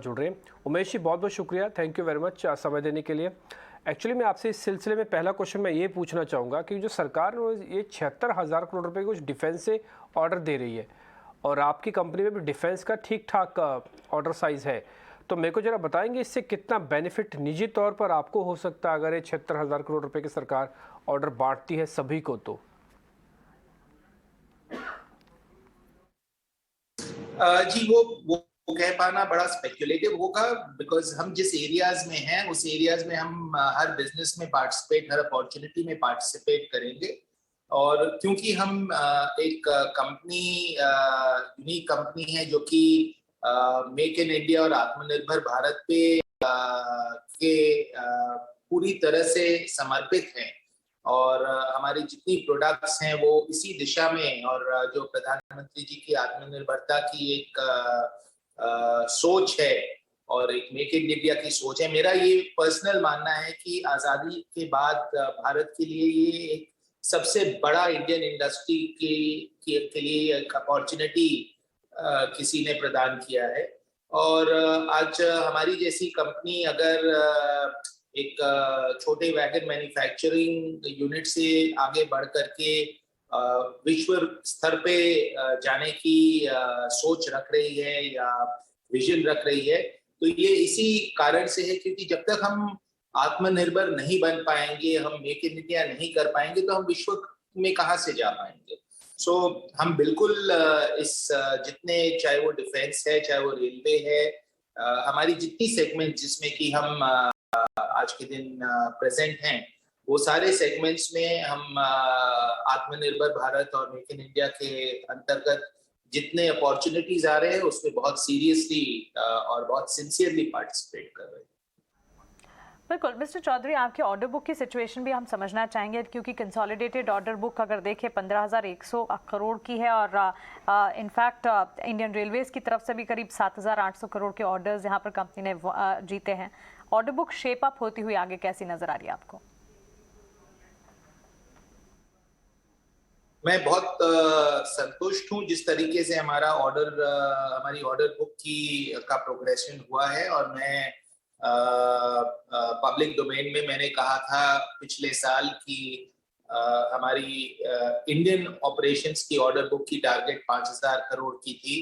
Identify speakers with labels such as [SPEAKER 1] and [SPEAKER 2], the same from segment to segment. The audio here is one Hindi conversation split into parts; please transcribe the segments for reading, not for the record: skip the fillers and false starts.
[SPEAKER 1] जुड़ रहे हैं। उमेश जी, बहुत बहुत शुक्रिया, थैंक यू वेरी मच समय देने के लिए। एक्चुअली मैं आपसे इस सिलसिले में पहला क्वेश्चन मैं ये पूछना चाहूँगा कि जो सरकार ये 76,000 करोड़ रुपए कुछ डिफेंस से ऑर्डर दे रही है और आपकी कंपनी में भी डिफेंस का ठीक ठाक ऑर्डर साइज़ है, तो मेरे को जरा बताएंगे इससे कितना बेनिफिट निजी तौर पर आपको हो सकता है अगर ये 76,000 करोड़ रुपए की सरकार ऑर्डर बांटती है सभी को तो?
[SPEAKER 2] जी वो कह पाना बड़ा स्पेक्युलेटिव होगा, बिकॉज हम जिस एरियाज में हैं उस एरियाज में हम हर बिजनेस में पार्टिसिपेट, हर अपॉर्चुनिटी में पार्टिसिपेट करेंगे। और क्योंकि हम एक कंपनी, यूनिक कंपनी है जो कि मेक इन इंडिया और आत्मनिर्भर भारत पे पूरी तरह से समर्पित हैं, और हमारी जितनी प्रोडक्ट्स हैं वो इसी दिशा में, और जो प्रधानमंत्री जी की आत्मनिर्भरता की एक सोच है और एक मेक इन इंडिया की सोच है। मेरा ये पर्सनल मानना है कि आजादी के बाद भारत के लिए ये एक सबसे बड़ा इंडियन इंडस्ट्री के लिए एक अपॉर्चुनिटी किसी ने प्रदान किया है। और आज हमारी जैसी कंपनी अगर एक छोटे वैगन मैन्युफैक्चरिंग यूनिट से आगे बढ़ करके विश्व स्तर पे जाने की सोच रख रही है या विजन रख रही है, तो ये इसी कारण से है क्योंकि जब तक हम आत्मनिर्भर नहीं बन पाएंगे, हम मेक इन इंडिया नहीं कर पाएंगे, तो हम विश्व में कहाँ से जा पाएंगे। सो हम बिल्कुल इस जितने, चाहे वो डिफेंस है, चाहे वो रेलवे है, हमारी जितनी सेगमेंट जिसमें कि हम आज के दिन प्रेजेंट हैं, वो सारे सेगमेंट्स में हम आत्मनिर्भर भारत और मेक इन इंडिया के अंतर्गत जितने अपॉर्चुनिटीज आ रहे हैं उसमें बहुत सीरियसली और बहुत सिंसियरली पार्टिसिपेट कर रहे हैं।
[SPEAKER 3] बिल्कुल मिस्टर चौधरी, आपके ऑर्डर बुक की सिचुएशन भी हम समझना चाहेंगे, क्योंकि कंसोलिडेटेड ऑर्डर बुक अगर देखें 15,100 करोड़ की है, और इनफैक्ट इंडियन रेलवेज की तरफ से भी करीब 7,800 करोड़ के ऑर्डर्स यहाँ पर कंपनी ने जीते हैं। ऑर्डर बुक शेप अप होती हुई आगे कैसी नजर आ रही है आपको?
[SPEAKER 2] मैं बहुत संतुष्ट हूँ जिस तरीके से हमारी ऑर्डर बुक का प्रोग्रेशन हुआ है। और मैं पब्लिक डोमेन में मैंने कहा था पिछले साल कि हमारी इंडियन ऑपरेशंस की ऑर्डर बुक की टारगेट 5,000 करोड़ की थी,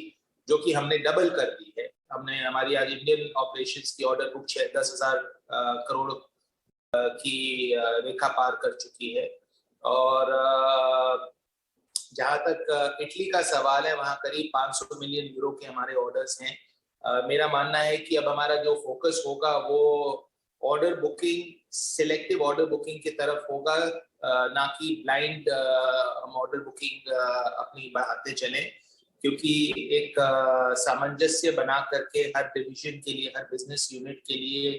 [SPEAKER 2] जो कि हमने डबल कर दी है। हमारी आज इंडियन ऑपरेशंस की ऑर्डर बुक 10,000 करोड़ की रेखा पार कर चुकी है। और जहां तक इटली का सवाल है, वहां करीब 500 मिलियन यूरो के हमारे ऑर्डर्स हैं। मेरा मानना है कि अब हमारा जो फोकस होगा वो order booking, selective order booking की तरफ होगा, ना कि ब्लाइंड हम ऑर्डर बुकिंग अपनी बढ़ाते चलें, क्योंकि एक सामंजस्य बना करके हर डिवीजन के लिए, हर बिजनेस यूनिट के लिए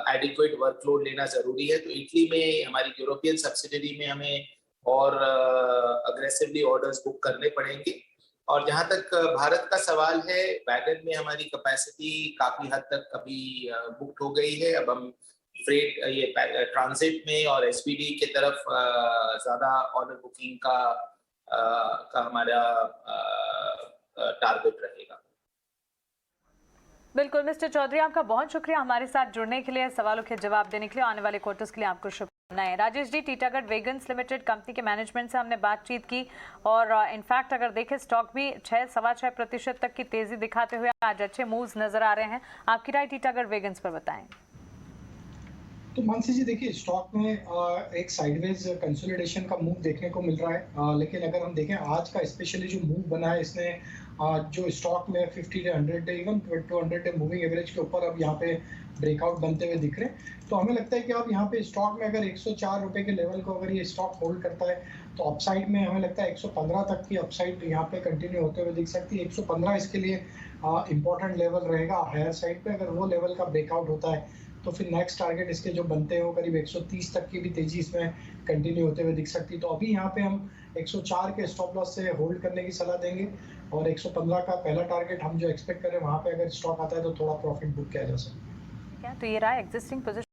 [SPEAKER 2] एडिक्वेट वर्कलोड लेना जरूरी है। तो इटली में, हमारी यूरोपियन सब्सिडरी में हमें और अग्रेसिवली ऑर्डर्स बुक करने पड़ेंगे। और जहां तक भारत का सवाल है, वैगन में हमारी कैपेसिटी काफी हद तक अभी बुक हो गई है। अब हम फ्रेट, ये ट्रांजिट में और एसपीडी के तरफ ज्यादा ऑर्डर बुकिंग का हमारा टारगेट रहेगा।
[SPEAKER 3] बिल्कुल मिस्टर चौधरी, आपका बहुत शुक्रिया हमारे साथ जुड़ने के लिए, सवालों के जवाब देने के लिए। आने वाले क्वार्टर्स के लिए आपको शुभकामनाएं। Rajesh ji, Titagarh vegans limited company के मैनेजमेंट से हमने बातचीत की, और इनफैक्ट अगर देखें स्टॉक भी 6-6.25% तक की तेजी दिखाते हुए आज अच्छे मूव्स नजर आ रहे हैं। आपकी राय टीटागढ़ वेगन्स पर बताएं।
[SPEAKER 4] तो मानसी जी, देखिए स्टॉक में एक साइडवेज कंसोलिडेशन का मूव देखने को मिल रहा है, लेकिन अगर हम देखें आज का स्पेशली जो मूव बना है, इसने जो स्टॉक में 50 day, 100 day, even 200 day moving average के ऊपर अब यहाँ पे ब्रेकआउट बनते हुए दिख रहे हैं। तो हमें लगता है कि अब यहाँ पे स्टॉक में अगर 104 रुपए के लेवल को अगर ये स्टॉक होल्ड करता है, तो अपसाइड में हमें लगता है 115 तक की अपसाइड यहाँ पे कंटिन्यू होते हुए दिख सकती है। 115 इसके लिए इंपॉर्टेंट लेवल रहेगा हायर साइड पे। अगर वो लेवल का ब्रेकआउट होता है तो फिर नेक्स्ट टारगेट इसके जो बनते हैं वो करीब 130 तक की भी तेजी इसमें कंटिन्यू होते हुए दिख सकती है। तो अभी यहाँ पे हम 104 के स्टॉप लॉस से होल्ड करने की सलाह देंगे, और 115 का पहला टारगेट हम जो एक्सपेक्ट कर रहे हैं, वहाँ पे अगर स्टॉक आता है तो थोड़ा प्रॉफिट बुक किया जा सकता है।
[SPEAKER 3] तो ये रहा एग्जिस्टिंग पोजीशन